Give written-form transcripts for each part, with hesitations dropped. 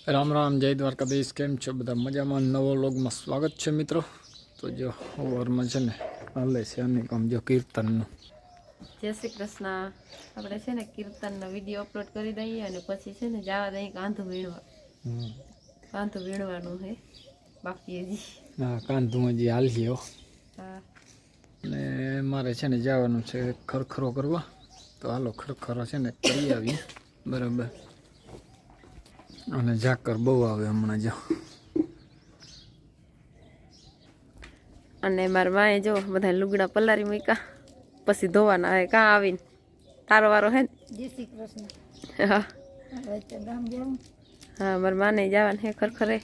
राम राम जय द्वारकाधीश केम छो बधा मजामां नवो व्लॉगमां स्वागत छे मित्रों। तो जो सवारमां छे ने हाले छे आनी काम जो कीर्तननुं। जय श्री कृष्ण। આપણે છે ને કીર્તનનો વિડિયો અપલોડ કરી દઈએ અને પછી છે ને જવા દઈએ કાંધું વીણવા. કાંધું વીણવાનું છે બાકી હજી. હા કાંધું હજી હાલશે હો. હા ને મારે છે ને જવાનું છે ખરખરો કરવા, તો હાલો ખરખરો છે ને કરી આવીએ બરાબર. અને ઝાકર બહુ આવે હમણાં જો. અને મારા માએ જો બધા લુગડા પલારી મૂક્યા પછી ધોવાના આવે કાં આવીને તારો વારો હે. જય શ્રી કૃષ્ણ. હા ગામ જાઉં. હા મારા માને જવાનું હે ખરખરે.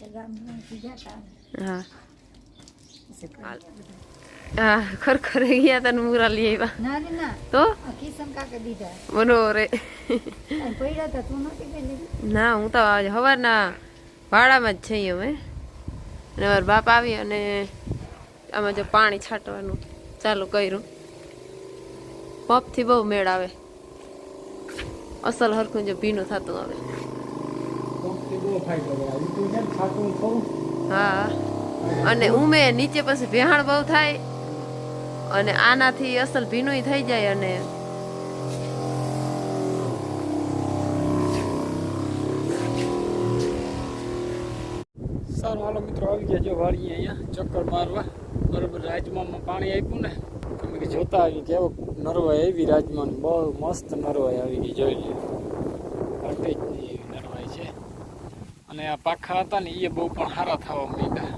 હા હા ખરખરે ગયા તને મૂરા લઈ આવ્યા. ના રે ના તો કિશન કાકે દીધા બરોબર રે. પડ્યા હતા તું નહોતી પેલી. ના હું તો આજે સવારના વાડામાં જ છીએ અમે. અને મારા બાપ આવી અને આમાં જો પાણી છાંટવાનું ચાલુ કર્યું. પંપથી બહુ મેળ આવે, અસલ હરખું જો ભીનું થતું આવે. હા અને ઉમે નીચે પછી ભેહાણ બહુ થાય અને આનાથી અસલ ભીનું થઈ જાય. અને સારું હાલો મિત્રો આવી ગયા જો વાળીએ અહીંયા ચક્કર મારવા બરાબર. રાજમામાં પાણી આપ્યું ને તમે કે જોતા આવી કેવો નરવાઈ આવી રાજમાં, બહુ મસ્ત નરવાઈ આવી ગઈ જોઈ લે. ઘટે જ નહીં એવી નરવાઈ છે. અને આ પાખા હતા ને એ બહુ પણ સારા થવા માંડ્યા.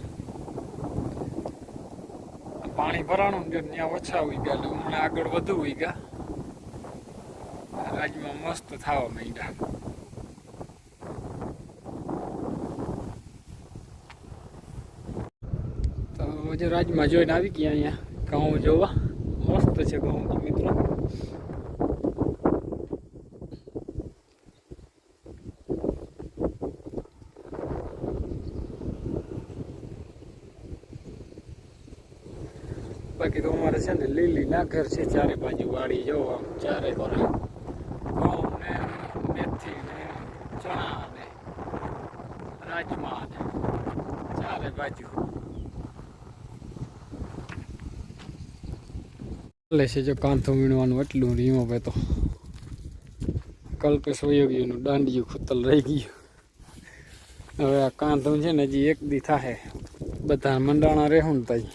પાણી ભરાણું જો ત્યાં ઓછા હોઈ ગયા એટલે હમણાં આગળ વધુ હોઈ ગયા. રાજમાં મસ્ત થવા માંડ્યા. જે રાજમાં જોઈને આવી ગયા અહીંયા ઘઉં જોવા. મસ્ત છે ઘઉં તો મિત્રો. બાકી તો અમારે છે ને લીલી નાખર છે ચારે બાજુ વાડી જોવા. ચારે કોરા ઘઉં ને મેથી ને ચણા ને રાજમા ને ચારે બાજુ છે. જો કાંથું વીણવાનું એટલું રીમો ભાઈ તો કલ્પેશ વયોગીનું દાંડિયું ખૂતલ રહી ગયું. હવે આ કાંથું છે ને હજી એક દી થાય બધા મંડાણા રહેવું ને તઈ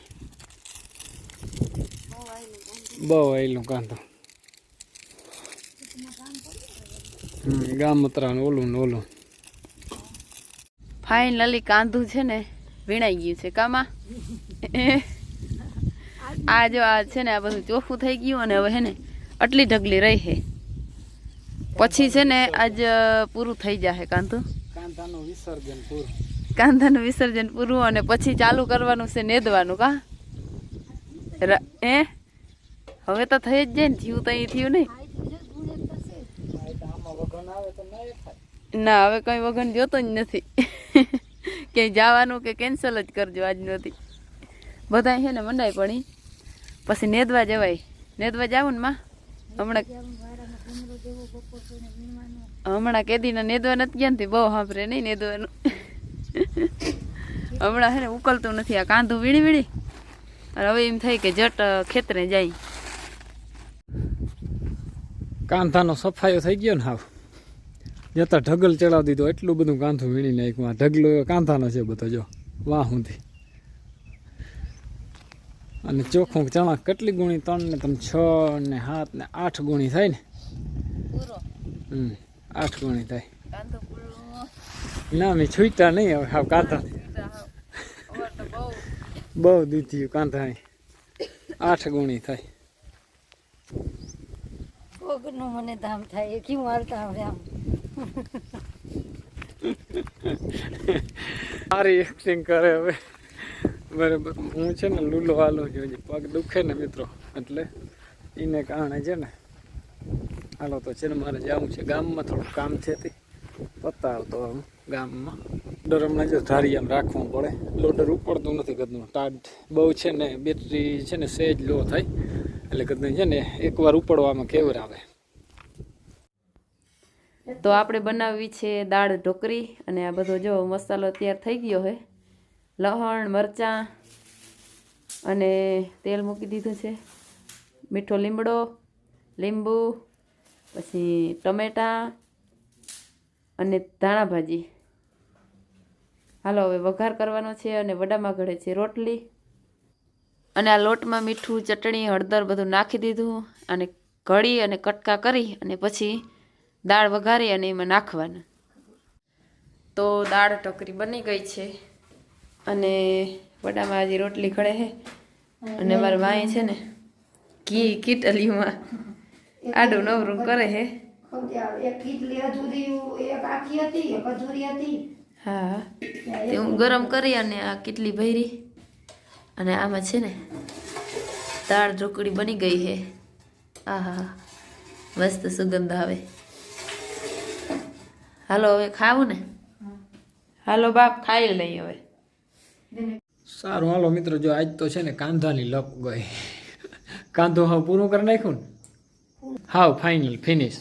બહુ આવેલું કાંથું. ગામત્રાનું ઓલું ને ઓલું. ફાઇનલી કાંધું છે ને વીણાઈ ગયું છે કામાં. આ જો આ છે ને આ બધું ચોખ્ખું થઈ ગયું અને હવે હે ને આટલી ઢગલી રહી છે. પછી છે ને આજ પૂરું થઈ જશે કાંધું. કાંધાનું વિસર્જન પૂરું. કાંધાનું વિસર્જન પૂરું અને પછી ચાલુ કરવાનું છે નેદવાનું. કા હવે તો થઈ જ જાય ને. થયું તો અહીં થયું નહીં. ના હવે કઈ વગન જોતો જ નથી. ક્યાંય જવાનું કે કેન્સલ જ કરજો આજ નથી. બધા છે ને મંડાય પડી પછી નેદવા જવાય. નેદવા જાવું ને માં હમણાં કેદીના નેદવા નથી ગયા ને બહુ સાંભળે નહીં નેદવાનું. હમણાં છે ને ઉકલતું નથી આ કાંધું વીણી વીણી. અને હવે એમ થાય કે જટ ખેતરે જાય. કાંધાનો સફાયો થઈ ગયો ને હાવ. જતા ઢગલ ચડાવી દીધો એટલું બધું કાંથું વીણી નાખ્યું. ઢગલો કાંધાનો છે બધો જો વાહ સુધી. અને ચોખ્ખું ચણા કેટલી ગુણી 3 ને 6 ને 7 ને 8 ગુણી થાય ને. 8 ગુણી થાય. ના મેં છૂટા નહીં હવે હાવ કાંધા બહુ દીધી કાંધા 8 ગુણી થાય. કોકનું મને ધામ થાય એ કેવું હાલતા હવે આમ સારી એક્ટિંગ કરે હવે બરાબર. હું છે ને લૂલો હાલો જોઈએ પગ દુખે ને મિત્રો એટલે એને કારણે છે ને હાલો તો છે ને મારે જવું છે ગામમાં. થોડું કામ છે તે પતાવતો હું ગામમાં. લોડર હમણાં જો ધારી આમ રાખવું પડે. લોડર ઉપડતું નથી કદનું. ટાઢ બહુ છે ને બેટરી છે ને સહેજ લો થાય એટલે કદનું છે ને એકવાર ઉપડવામાં કેવર આવે. તો આપણે બનાવવી છે દાળ ઢોકળી અને આ બધો જો મસાલો તૈયાર થઈ ગયો છે. લસણ મરચાં અને તેલ મૂકી દીધું છે, મીઠો લીમડો, લીંબુ, પછી ટમેટાં અને ધાણા ભાજી. હાલો હવે વઘાર કરવાનો છે અને વડામાં ઘડે છે રોટલી. અને આ લોટમાં મીઠું, ચટણી, હળદર બધું નાખી દીધું અને ઘડી અને કટકા કરી અને પછી દાળ વઘારી અને એમાં નાખવાના. તો દાળ ઢોકળી બની ગઈ છે અને વડામાં હજી રોટલી ઘડે છે અને મારા ભાઈ છે ને ઘી કીટલીમાં આડું નવરું કરે છે. એક કીટલી અધૂરી, એક આખી હતી, એક અધૂરી હતી. હા તે હું ગરમ કરી અને આ કીટલી ભરી અને આમાં છે ને દાળ ઢોકળી બની ગઈ છે. આહા મસ્ત સુગંધ આવે. હાલો હવે ખાવું ને? હાલો બાપ ખાઈ લઈ હવે. સારું હાલો મિત્રો, જો આજ તો છે ને કાંધાની લપ ગઈ. કાંધો હા પૂરું કરી નાખ્યું ને, હાવ ફાઇનલ ફિનિશ.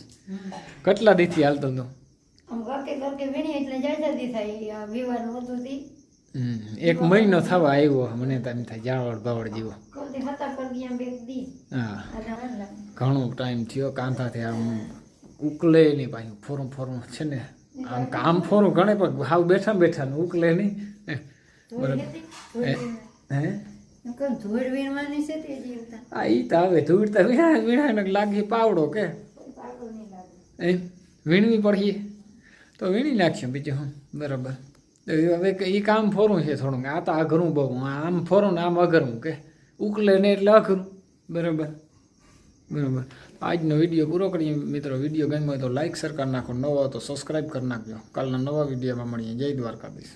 કેટલા દીથી હાલતો હતો? આમ ગરકે વીણી એટલે જલ્દી થાય. વિવાનું હતું તી એક મહિનો થવા આવ્યો. મને તો એમ થાય જાવડ બાવડ જેવો. કોલથી હતા પર ગયા બે દી. હા અને હાલ ઘણો ટાઈમ થયો. કાંધાથી આમ ઉકલે નહીં પાછું ફોરું ફોરું છે ને, આમ કામ ફોરું ગણે પણ હાવ બેઠા બેઠા ને ઉકલે નહીં. બરાબર હે ધૂળ વીણવાની છે તે જીવતા આ ઈ તો હવે ધૂળતા વીણા વીણા લાગી પાવડો કે પાગલ નહીં લાગે. એમ વીણવી પડીએ તો વીણી નાખ્યું બીજું હું. બરાબર હવે એ કામ ફોરું છે થોડુંક. આ તો અઘરું બહુ. આમ ફોરું ને આમ અઘરું કે ઉકલે ને એટલે અઘરું. બરાબર બરાબર. આજનો વિડીયો પૂરો કરીએ મિત્રો. વિડીયો ગમ્યો હોય તો લાઇક શેર કરી નાખો. નવો હોય તો સબસ્ક્રાઈબ કરી નાખજો. કાલના નવા વિડીયોમાં મળીએ. જય દ્વારકાધીશ.